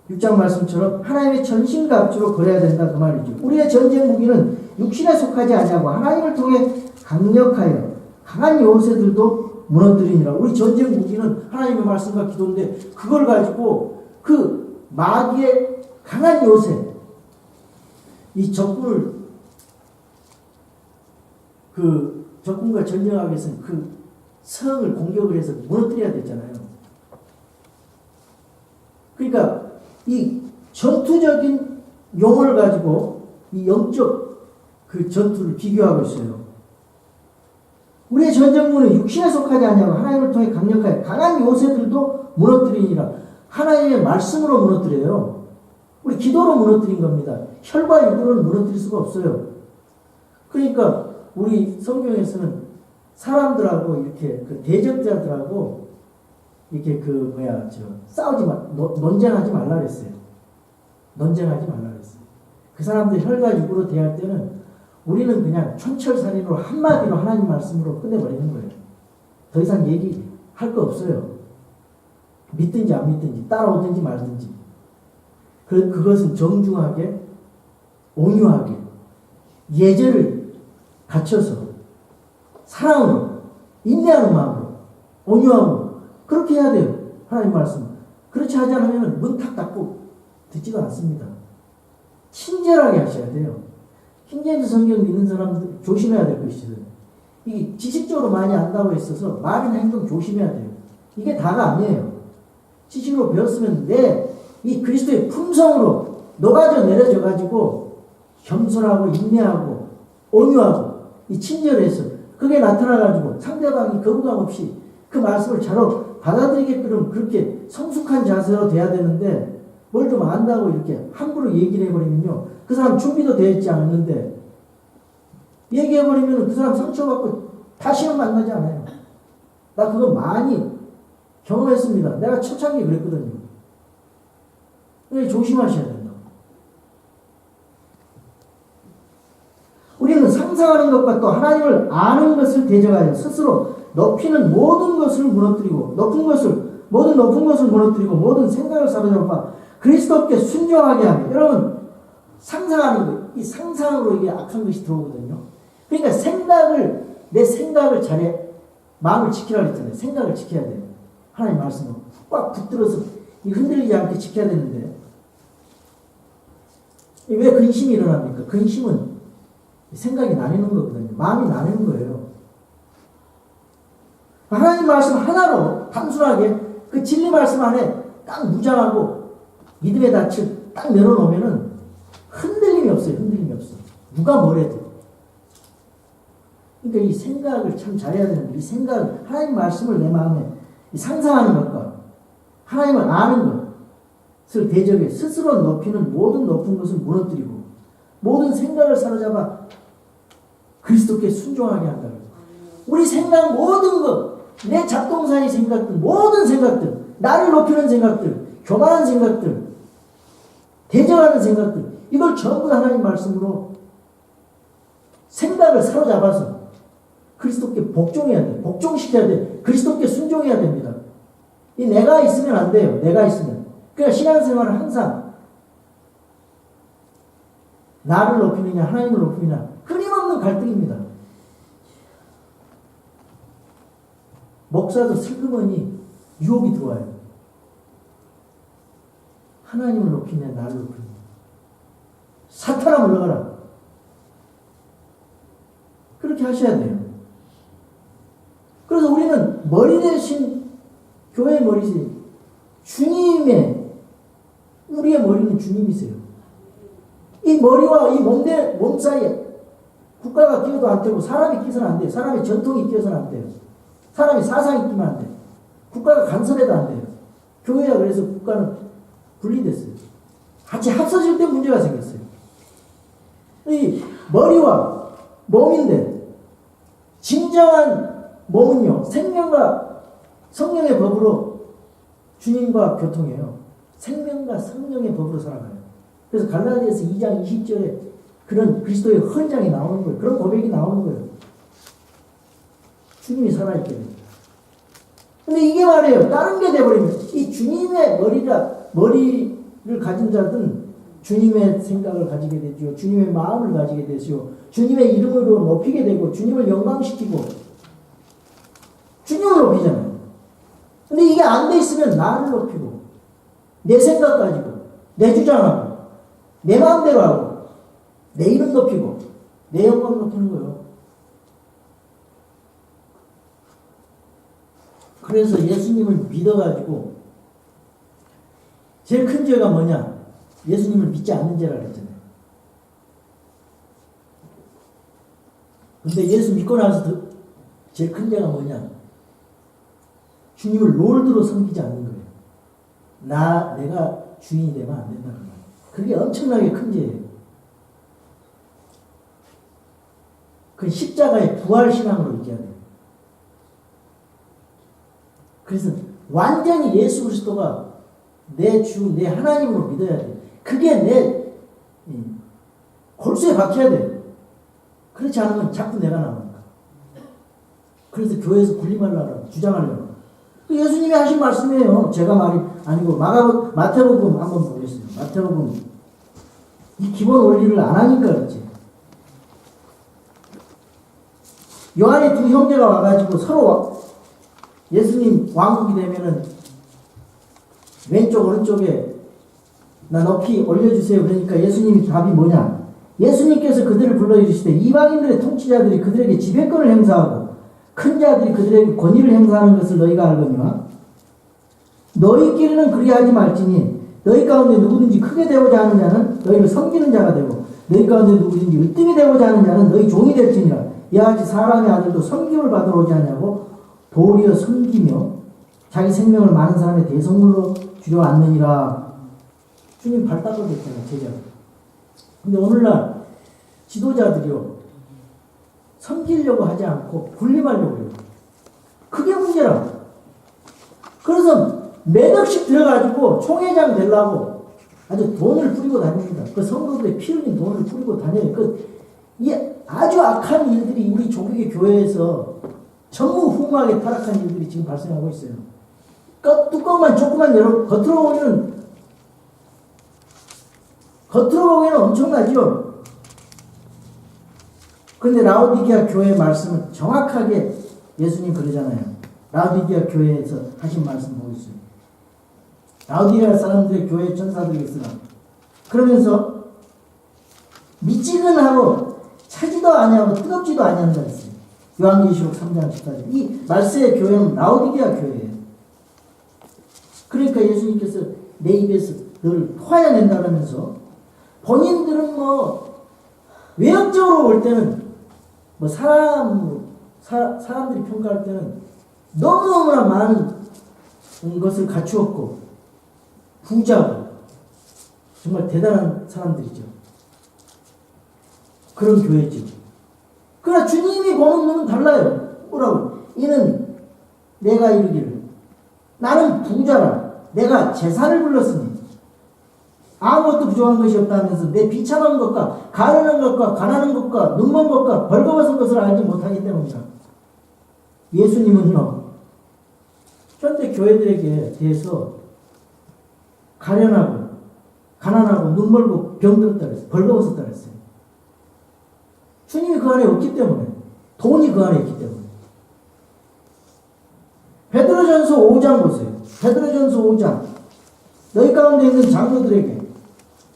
6장 말씀처럼 하나님의 전신갑주로 걸어야 된다 그 말이죠. 우리의 전쟁 무기는 육신에 속하지 아니하고 하나님을 통해 강력하여 강한 요새들도 무너뜨리니라. 우리 전쟁 무기는 하나님의 말씀과 기도인데 그걸 가지고 그 마귀의 강한 요새, 이 적군과 전쟁하기 위해서는 그 성을 공격을 해서 무너뜨려야 되잖아요. 그러니까 이 전투적인 용어를 가지고 이 영적 그 전투를 비교하고 있어요. 우리의 전쟁문은 육신에 속하지 아니하고 하나님을 통해 강력하여 강한 요새들도 무너뜨리니라. 하나님의 말씀으로 무너뜨려요. 우리 기도로 무너뜨린 겁니다. 혈과 육으로는 무너뜨릴 수가 없어요. 그러니까 우리 성경에서는 사람들하고 이렇게 그 대적자들하고 이렇게 싸우지 논쟁하지 말라 그랬어요. 논쟁하지 말라 그랬어요. 그 사람들 혈과 육으로 대할 때는 우리는 그냥 촌철살인으로 한마디로 하나님 말씀으로 끝내버리는 거예요. 더 이상 얘기할 거 없어요. 믿든지 안 믿든지 따라오든지 말든지. 그것은 정중하게 온유하게 예절을 갖춰서 사랑으로 인내하는 마음으로 온유하고 그렇게 해야 돼요. 하나님 말씀. 그렇지 하지 않으면 문 탁 닫고 듣지도 않습니다. 친절하게 하셔야 돼요. 킹제임스 성경 믿는 사람들 조심해야 될 것이거든요. 이게 지식적으로 많이 안다고 있어서 말이나 행동 조심해야 돼요. 이게 다가 아니에요. 지식으로 배웠으면 이 그리스도의 품성으로 녹아져 내려져 가지고 겸손하고 인내하고 온유하고 이 친절해서 그게 나타나 가지고 상대방이 거부감 없이 그 말씀을 잘 받아들이게끔 그렇게 성숙한 자세로 돼야 되는데 뭘 좀 안다고 이렇게 함부로 얘기를 해버리면요. 그 사람 준비도 되어 있지 않는데 얘기해버리면 그 사람 상처받고 다시는 만나지 않아요. 나 그거 많이 경험했습니다. 내가 초창기에 그랬거든요. 조심하셔야 된다. 우리는 상상하는 것과 또 하나님을 아는 것을 대적하여 스스로 높이는 모든 것을 무너뜨리고 모든 높은 것을 무너뜨리고 모든 생각을 사로잡아 그리스도께 순종하게 하며 여러분 상상하는 거, 이 상상으로 이게 악한 것이 들어오거든요. 그러니까 내 생각을 잘해 마음을 지키라고 했잖아요. 생각을 지켜야 돼요. 하나님 말씀을 꽉 붙들어서 흔들리지 않게 지켜야 되는데 왜 근심이 일어납니까? 근심은 생각이 나뉘는 거거든요. 마음이 나뉘는 거예요. 하나님 말씀 하나로 단순하게 그 진리 말씀 안에 딱 무장하고 믿음의 닻을 딱 내려놓으면은 흔들림이 없어요. 흔들림이 없어. 누가 뭐래도. 그러니까 이 생각을 참 잘해야 되는데 이 생각, 하나님 말씀을 내 마음에 상상하는 것과 하나님을 아는 것을 대적해 스스로 높이는 모든 높은 것을 무너뜨리고 모든 생각을 사로잡아 그리스도께 순종하게 한다. 우리 생각 모든 것, 내 잡동사니 생각들, 모든 생각들, 나를 높이는 생각들, 교만한 생각들, 대적하는 생각들, 이걸 전부 하나님 말씀으로 생각을 사로잡아서 그리스도께 복종해야 돼. 복종시켜야 돼. 그리스도께 순종해야 됩니다. 이 내가 있으면 안 돼요. 내가 있으면. 그러니까 신앙생활은 항상 나를 높이느냐 하나님을 높이느냐 끊임없는 갈등입니다. 목사도 슬그머니 유혹이 들어와요. 하나님을 높이냐 나를 높이냐. 사탄아 물러가라. 그렇게 하셔야 돼요. 그래서 우리는 머리 대신 교회 머리지 우리의 머리는 주님이세요. 이 머리와 이 몸 사이에 국가가 끼어도 안 되고 사람이 끼어서는 안 돼요. 사람의 전통이 끼어서는 안 돼요. 사람의 사상이 끼면 안 돼요. 국가가 간섭해도 안 돼요. 교회가 그래서 국가는 분리됐어요. 같이 합쳐질 때 문제가 생겼어요. 이 머리와 몸인데 진정한 몸은요 생명과 성령의 법으로 주님과 교통해요. 생명과 성령의 법으로 살아가요. 그래서 갈라디아서 2장 20절에 그런 그리스도의 헌장이 나오는 거예요. 그런 고백이 나오는 거예요. 주님이 살아있게 됩니다. 근데 이게 말이에요. 다른 게 돼버리면 이 주님의 머리를 가진 자든 주님의 생각을 가지게 되죠. 주님의 마음을 가지게 되죠. 주님의 이름으로 높이게 되고 주님을 영광시키고 주님을 높이잖아요. 근데 이게 안 돼 있으면 나를 높이고 내 생각 가지고 내 주장하고 내 마음대로 하고 내 이름 높이고 내 영광 높이는 거예요. 그래서 예수님을 믿어가지고 제일 큰 죄가 뭐냐? 예수님을 믿지 않는 죄라 그랬잖아요. 근데 예수 믿고 나서 제일 큰 죄가 뭐냐? 주님을 롤드로 섬기지 않는 거예요. 내가 주인이 되면 안 된다는 거예요. 그게 엄청나게 큰 죄예요. 그 십자가의 부활신앙으로 얘기해야 돼요. 그래서 완전히 예수 그리스도가 내 주, 내 하나님으로 믿어야 돼. 그게 내 골수에 박혀야 돼. 그렇지 않으면 자꾸 내가 나오니까. 그래서 교회에서 군림하려고 주장하려고. 예수님이 하신 말씀이에요. 제가 말이 아니고 마태복음 한번 보겠어요. 마태복음 이 기본 원리를 안 하니까 그렇지. 요한의 두 형제가 와가지고 서로 예수님 왕국이 되면은 왼쪽 오른쪽에 나 높이 올려주세요. 그러니까 예수님이 답이 뭐냐? 예수님께서 그들을 불러 이르시되 이방인들의 통치자들이 그들에게 지배권을 행사하고 큰 자들이 그들에게 권위를 행사하는 것을 너희가 알거니와 너희끼리는 그리하지 말지니 너희 가운데 누구든지 크게 되고자 하는 자는 너희를 섬기는 자가 되고 너희 가운데 누구든지 으뜸이 되고자 하는 자는 너희 종이 될지니라. 이와 같이 사람의 아들도 섬김을 받으러 오지 않냐고 도리어 섬기며 자기 생명을 많은 사람의 대성물로 주려 왔느니라. 주님 발 닦아줬잖아요, 제자. 근데 오늘날 지도자들이요, 섬기려고 하지 않고 군림하려고 해요. 그게 문제라. 그래서 몇 억씩 들어가지고 총회장 되려고 아주 돈을 뿌리고 다닙니다. 그 성도들의 피 흘린 돈을 뿌리고 다녀요. 이 아주 악한 일들이 우리 조국의 교회에서 전무후무하게 타락한 일들이 지금 발생하고 있어요. 뚜껑만 조금만 열어 겉으로 보기에는 엄청나죠. 그런데 라오디게아 교회의 말씀을 정확하게 예수님 그러잖아요. 라오디게아 교회에서 하신 말씀 보고 있어요. 라오디게아 사람들의 교회 천사들이 있으라. 그러면서 미지근하고 차지도 아니하고 뜨겁지도 아니한다 했어요. 요한계시록 3장 14절. 이 말세의 교회는 라오디게아 교회예요. 그러니까 예수님께서 내 입에서 너를 토하여낸다 그러면서 본인들은 외형적으로 볼 때는 사람들이 평가할 때는 너무너무나 많은 것을 갖추었고 부자고 정말 대단한 사람들이죠. 그런 교회죠. 그러나 주님이 보는 눈은 달라요. 뭐라고? 이는 내가 이르기를 나는 부자라. 내가 재산을 불렀으니 아무것도 부족한 것이 없다면서 내 비참한 것과 가련한 것과 가난한 것과 눈먼 것과 벌거벗은 것을 알지 못하기 때문이다. 예수님은요, 현대 교회들에게 대해서 가련하고 가난하고 눈멀고 병들었다 그랬어요. 벌거벗었다 그랬어요. 주님이 그 안에 없기 때문에, 돈이 그 안에 있기 때문에. 베드로전서 5장 보세요. 베드로전서 5장. 너희 가운데 있는 장로들에게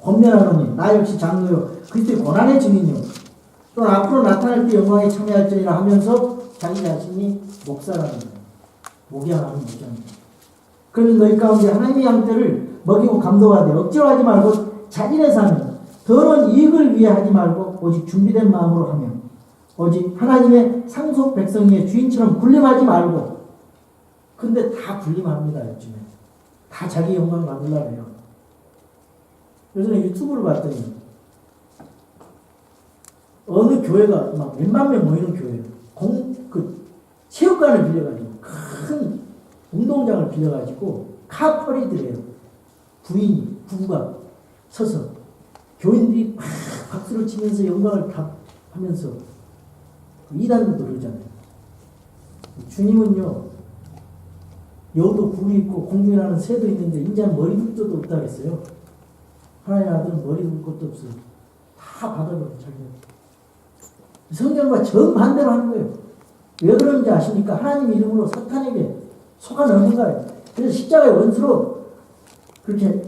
권면하노니 나 역시 장로요 그리스도의 고난의 증인이요 또는 앞으로 나타날 때 영광에 참여할지니라 하면서 자기 자신이 목사라는 거예요. 목양하는 목자입니다. 그러면 너희 가운데 하나님의 양떼를 먹이고 감독하되 억지로 하지 말고 자진해서 하며 더러운 이익을 위해 하지 말고 오직 준비된 마음으로 하며 오직 하나님의 상속 백성의 주인처럼 군림하지 말고. 근데 다 군림합니다. 요즘에 다 자기 영광 만들려고 해요. 요즘에 유튜브를 봤더니 어느 교회가 막 몇만 명 모이는 교회, 체육관을 빌려가지고 큰 운동장을 빌려가지고 카퍼리들이에요. 부부가 서서 교인들이 막 박수를 치면서 영광을 하면서 이단도 그러잖아요. 주님은요, 여우도 굴이 있고 공중이라는 새도 있는데 인자는 머리 둘 것도 없다 그랬어요. 하나님의 아들은 머리 둘 것도 없어요. 다 받아버려 자기가. 성경과 정반대로 하는 거예요. 왜 그런지 아십니까? 하나님 이름으로 사탄에게 속아 넣는 거예요. 그래서 십자가의 원수로 그렇게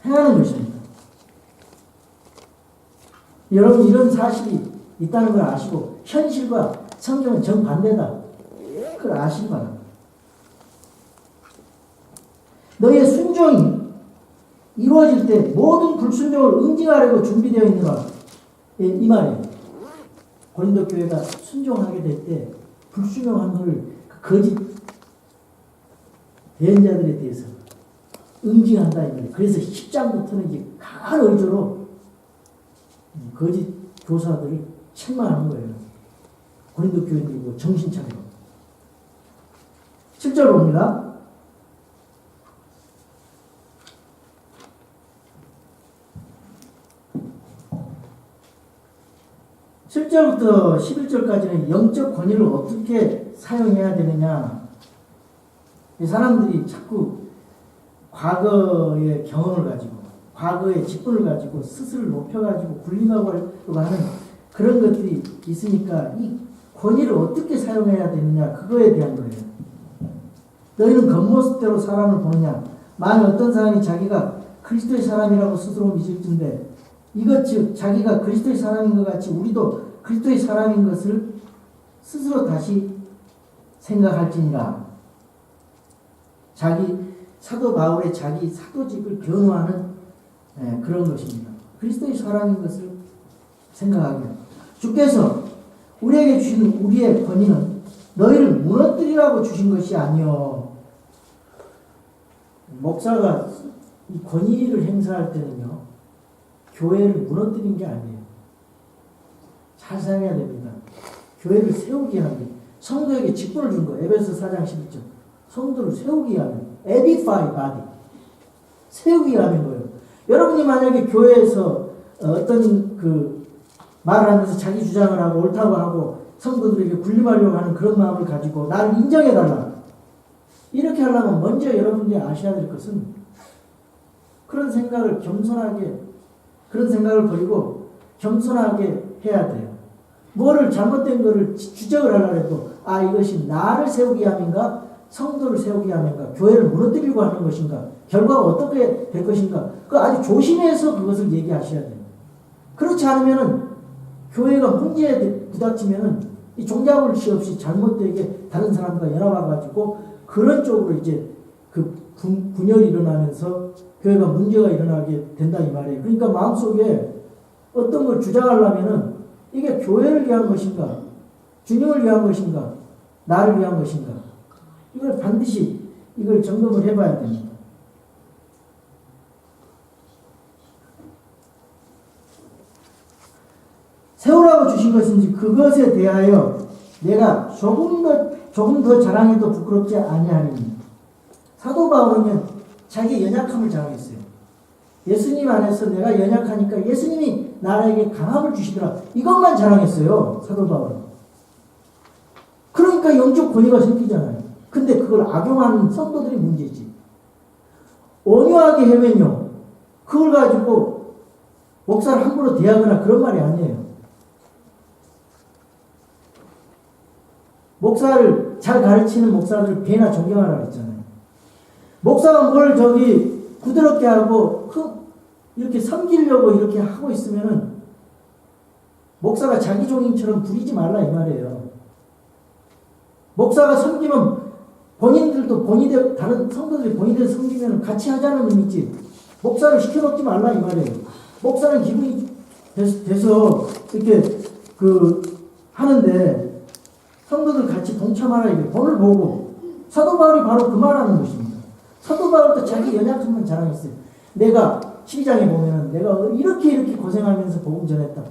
행하는 것입니다. 여러분 이런 사실이 있다는 걸 아시고 현실과 성경은 정반대다. 그걸 아시기 바랍니다. 너희의 순종이 이루어질 때 모든 불순종을 응징하려고 준비되어 있느라. 이 말이에요. 고린도 교회가 순종하게 될 때 불순종한 것을 거짓 대언자들에 대해서 응징한다 이 말이에요. 그래서 10장부터는 이제 강한 의조로 거짓 교사들을 책망하는 거예요. 고린도 교인들이고 정신 차리고. 7절 봅니다. 7절 7절부터 11절까지는 영적 권위를 어떻게 사용해야 되느냐. 이 사람들이 자꾸 과거의 경험을 가지고, 과거의 직분을 가지고 스스로를 높여가지고 굴림하고 하는 그런 것들이 있으니까 이 권위를 어떻게 사용해야 되느냐, 그거에 대한 거예요. 너희는 겉모습대로 사람을 보느냐. 만일 어떤 사람이 자기가 그리스도의 사람이라고 스스로 믿을진데, 이것 즉 자기가 그리스도의 사람인 것 같이 우리도 그리스도의 사람인 것을 스스로 다시 생각할지니라. 사도 바울의 자기 사도직을 변호하는 그런 것입니다. 그리스도의 사람인 것을 생각하게. 주께서 우리에게 주신 우리의 권위는 너희를 무너뜨리라고 주신 것이 아니요. 목사가 이 권위를 행사할 때는요, 교회를 무너뜨린 게 아니에요. 잘 사용해야 됩니다. 교회를 세우기 위한, 성도에게 직분을 준 거예요. 에베소 4장 11절. 성도를 세우기 위한, edify body. 세우기 위한 거예요. 여러분이 만약에 교회에서 어떤 말을 하면서 자기 주장을 하고 옳다고 하고 성도들에게 군림하려고 하는 그런 마음을 가지고 나를 인정해달라. 이렇게 하려면 먼저 여러분들이 아셔야 될 것은 그런 생각을 버리고 겸손하게 해야 돼요. 뭐를 잘못된 거를 지적을 하려고 해도 이것이 나를 세우기 위함인가, 성도를 세우기 위함인가, 교회를 무너뜨리려고 하는 것인가, 결과가 어떻게 될 것인가, 아주 조심해서 그것을 얘기하셔야 돼요. 그렇지 않으면은 교회가 문제에 부닥치면은 이 종잡을시 없이 잘못되게 다른 사람과 연합해가지고 그런 쪽으로 이제 분열이 일어나면서 교회가 문제가 일어나게 된다 이 말이에요. 그러니까 마음속에 어떤 걸 주장하려면은 이게 교회를 위한 것인가, 주님을 위한 것인가, 나를 위한 것인가, 이걸 반드시 점검을 해봐야 됩니다. 세우라고 주신 것인지 그것에 대하여 내가 조금 더 자랑해도 부끄럽지 아니하리니. 사도 바울은 자기 연약함을 자랑했어요. 예수님 안에서 내가 연약하니까 예수님이 나에게 강함을 주시더라. 이것만 자랑했어요. 사도 바울은. 그러니까 영적 권위가 생기잖아요. 근데 그걸 악용하는 성도들이 문제지. 온유하게 해면요, 그걸 가지고 목사를 함부로 대하거나 그런 말이 아니에요. 목사를 잘 가르치는 목사를 배나 존경하라고 했잖아요. 목사가 뭘 부드럽게 하고 이렇게 섬기려고 이렇게 하고 있으면은 목사가 자기 종인처럼 부리지 말라 이 말이에요. 목사가 섬기면 본인들도 다른 성도들이 본인들 섬기면 같이 하자는 의미지, 목사를 시켜놓지 말라 이 말이에요. 목사는 기분이 돼서 이렇게 하는데 성도들 같이 동참하라 이게 본을 보고. 사도 바울이 바로 그 말하는 것입니다. 사도 바울도 자기 연약함만 자랑했어요. 내가 12장에 보면은 내가 이렇게 고생하면서 복음 전했다.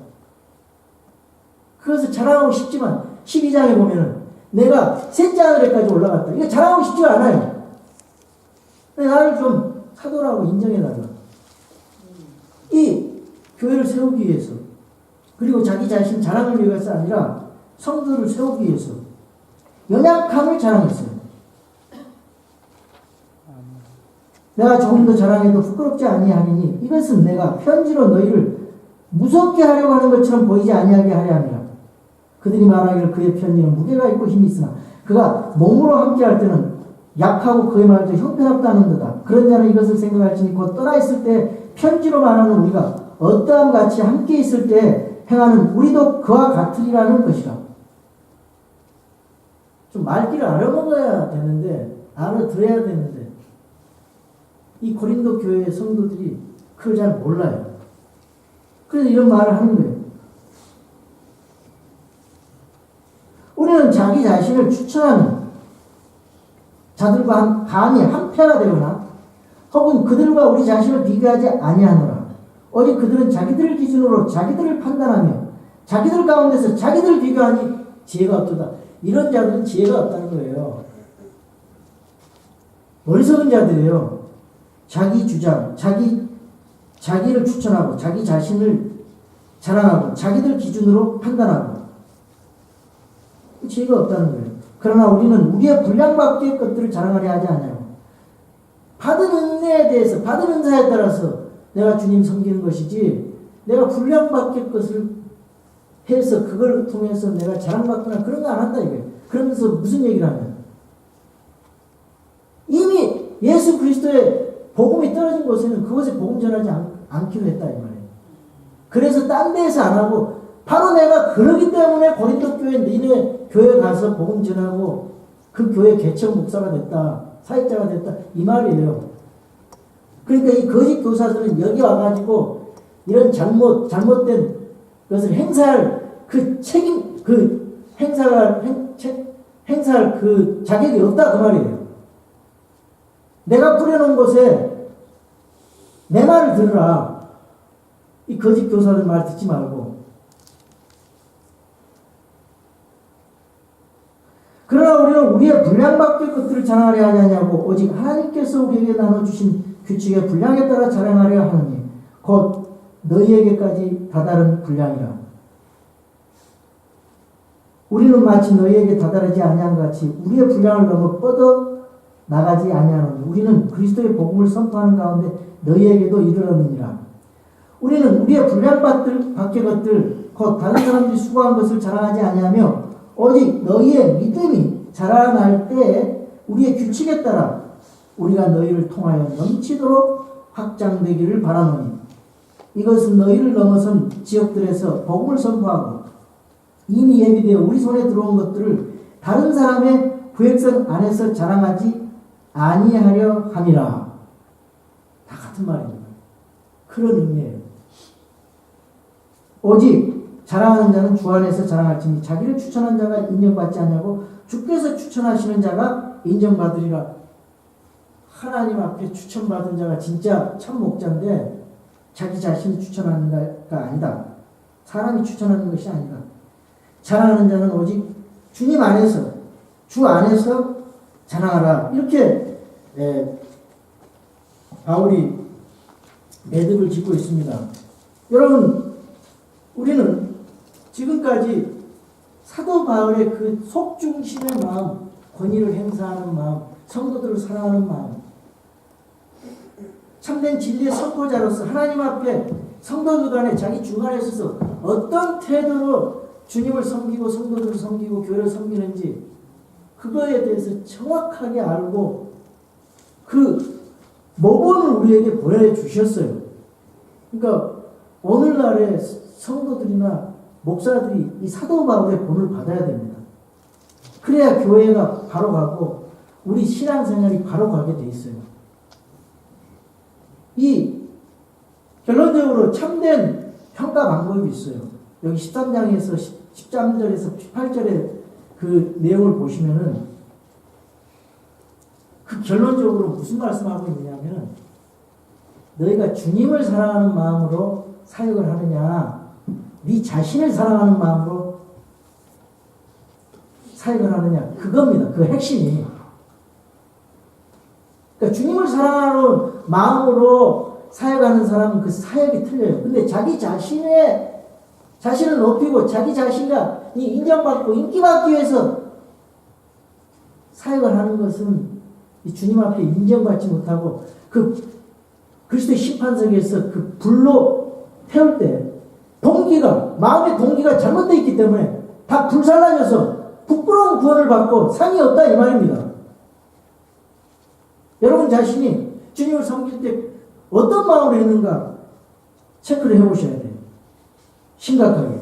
그것을 자랑하고 싶지만 12장에 보면은 내가 셋째 하늘에까지 올라갔다. 이거 자랑하고 싶지 않아요. 나를 좀 사도라고 인정해달라. 이 교회를 세우기 위해서, 그리고 자기 자신 자랑을 위해서 아니라 성도를 세우기 위해서 연약함을 자랑했어요. 내가 조금 더 자랑해도 부끄럽지 아니하리니 이것은 내가 편지로 너희를 무섭게 하려고 하는 것처럼 보이지 아니하게 하려 함이라. 그들이 말하기를 그의 편지는 무게가 있고 힘이 있으나 그가 몸으로 함께할 때는 약하고 그의 말도 형편없다는도다. 그런 자는 이것을 생각할지니 곧 떠나 있을 때 편지로 말하는 우리가 어떠함 같이 함께 있을 때 행하는 우리도 그와 같으리라는 것이라. 좀 말귀를 알아먹어야 되는데, 알아들어야 되는데, 이 고린도 교회의 성도들이 그걸 잘 몰라요. 그래서 이런 말을 하는 거예요. 우리는 자기 자신을 추천하는 자들과 감히 한패가 되거나 혹은 그들과 우리 자신을 비교하지 아니하노라. 오직 그들은 자기들 기준으로 자기들을 판단하며 자기들 가운데서 자기들을 비교하니 지혜가 없도다. 이런 자들은 지혜가 없다는 거예요. 어리석은 자들이에요. 자기 주장, 자기를 추천하고 자기 자신을 자랑하고 자기들 기준으로 판단하고 지혜가 없다는 거예요. 그러나 우리는 우리의 분량밖의 것들을 자랑하려 하지 않아요. 받은 은혜에 대해서, 받은 은사에 따라서 내가 주님 섬기는 것이지, 내가 분량밖의 것을 해서 그걸 통해서 내가 자랑받거나 그런 거 안 한다 이거예요. 그러면서 무슨 얘기를 하면 이미 예수 그리스도의 복음이 떨어진 곳에는 그것에 복음 전하지 않기로 했다 이 말이에요. 그래서 딴 데에서 안 하고 바로 내가 그러기 때문에 고린도 교회 니네 교회 가서 복음 전하고 그 교회 개척 목사가 됐다, 사역자가 됐다 이 말이에요. 그러니까 이 거짓 교사들은 여기 와가지고 이런 잘못된 것을 행사할 그 책임, 행사할 그 자격이 없다 그 말이에요. 내가 뿌려놓은 곳에 내 말을 들으라. 이 거짓 교사들 말 듣지 말고. 그러나 우리는 우리의 분량밖의 것들을 자랑하려 하지 아니하고 오직 하나님께서 우리에게 나눠주신 규칙의 분량에 따라 자랑하려 하느니 곧 너희에게까지 다다른 분량이라. 우리는 마치 너희에게 다다르지 아니한 같이 우리의 분량을 넘어 뻗어 나가지 아니하노니 우리는 그리스도의 복음을 선포하는 가운데 너희에게도 이르렀느니라. 우리는 우리의 분량 밖의 것들 곧 다른 사람들이 수고한 것을 자랑하지 아니하며 오직 너희의 믿음이 자라날 때에 우리의 규칙에 따라 우리가 너희를 통하여 넘치도록 확장되기를 바라노니 이것은 너희를 넘어선 지역들에서 복음을 선포하고 이미 예비되어 우리 손에 들어온 것들을 다른 사람의 구획선 안에서 자랑하지 아니하려 함이라. 다 같은 말입니다. 그런 의미예요. 오직 자랑하는 자는 주 안에서 자랑할지니 자기를 추천한 자가 인정받지 않냐고 주께서 추천하시는 자가 인정받으리라. 하나님 앞에 추천받은 자가 진짜 참 목자인데 자기 자신이 추천하는 자가 아니다. 사람이 추천하는 것이 아니다. 자랑하는 자는 오직 주님 안에서, 주 안에서 자랑하라. 이렇게 바울이 매듭을 짓고 있습니다. 여러분, 우리는 지금까지 사도 바울의 그 속중심의 마음, 권위를 행사하는 마음, 성도들을 사랑하는 마음, 참된 진리의 선포자로서 하나님 앞에 성도들 간에 자기 중간에 서서 어떤 태도로 주님을 섬기고 성도들을 섬기고 교회를 섬기는지 그거에 대해서 정확하게 알고 그 모범을 우리에게 보여주셨어요. 그러니까 오늘날의 성도들이나 목사들이 이 사도 바울의 본을 받아야 됩니다. 그래야 교회가 바로 가고 우리 신앙생활이 바로 가게 돼 있어요. 이 결론적으로 참된 평가 방법이 있어요. 여기 13장에서 13절에서 18절의 그 내용을 보시면은 그 결론적으로 무슨 말씀하고 있느냐면 너희가 주님을 사랑하는 마음으로 사역을 하느냐 네 자신을 사랑하는 마음으로 사역을 하느냐 그겁니다. 그 핵심이. 그러니까 주님을 사랑하는 마음으로 사역하는 사람은 그 사역이 틀려요. 근데 자기 자신을 높이고 자기 자신과 인정받고 인기받기 위해서 사역을 하는 것은 이 주님 앞에 인정받지 못하고 그 그리스도의 심판석에서 그 불로 태울 때 마음의 동기가 잘못되어 있기 때문에 다 불살라져서 부끄러운 구원을 받고 상이 없다 이 말입니다. 여러분 자신이 주님을 섬길 때 어떤 마음으로 있는가 체크를 해보셔야 돼요. 심각하게.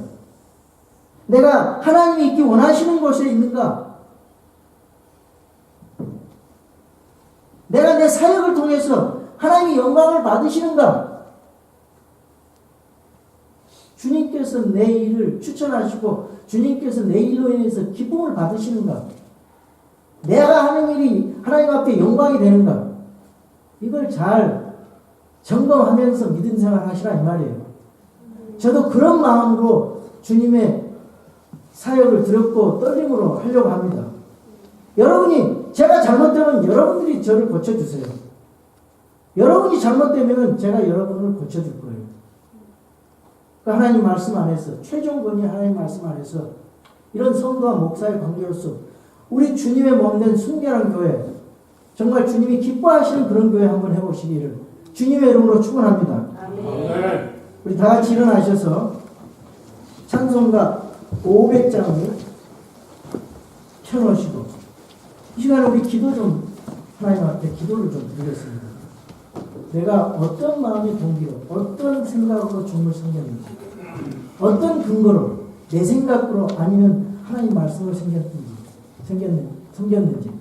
내가 하나님이 있기 원하시는 곳에 있는가? 내가 내 사역을 통해서 하나님이 영광을 받으시는가? 주님께서 내 일을 추천하시고 주님께서 내 일로 인해서 기쁨을 받으시는가? 내가 하는 일이 하나님 앞에 영광이 되는가? 이걸 잘 점검하면서 믿음 생활 하시라 이 말이에요. 저도 그런 마음으로 주님의 사역을 드렸고 떨림으로 하려고 합니다. 여러분이 제가 잘못되면 여러분들이 저를 고쳐주세요. 여러분이 잘못되면 제가 여러분을 고쳐줄 거예요. 그 하나님 말씀 안에서 최종권이 하나님 말씀 안에서 이런 성도와 목사의 관계로서 우리 주님의 몸된 순결한 교회, 정말 주님이 기뻐하시는 그런 교회 한번 해보시기를 주님의 이름으로 축원합니다. 아멘. 우리 다 같이 일어나셔서 찬송가 500장을 켜놓으시고 이 시간에 우리 기도 좀 하나님 앞에 기도를 좀 드리겠습니다. 내가 어떤 마음의 동기로 어떤 생각으로 주님을 섬겼는지, 어떤 근거로 내 생각으로 아니면 하나님 말씀으로 섬겼는지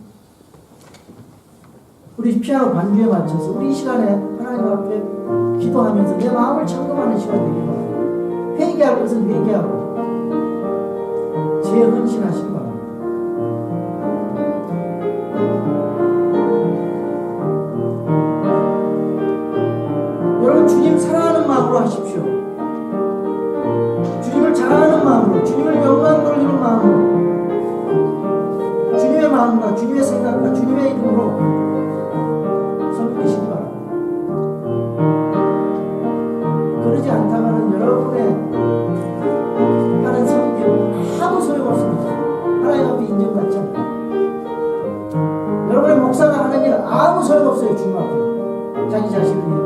우리 피아노 반주에 맞춰서 우리 이 시간에 하나님 앞에 기도하면서 내 마음을 점검하는 시간 되길 바랍니다. 회개할 것은 회개하고 재헌신하시기 바랍니다. 여러분 주님 사랑하는 마음으로 하십시오. 주님을 자랑하는 마음으로, 주님을 영광 돌리는 마음으로, 주님의 마음과 주님의 생각과 주님의 이름으로 섬기시기 바랍니다. 그러지 않다가는 여러분의 하는 섬김 아무 소용없습니다. 하나님 앞에 인정받지 않아요. 여러분의 목사가 하는 일 아무 소용없어요. 주님 앞에 자기 자신을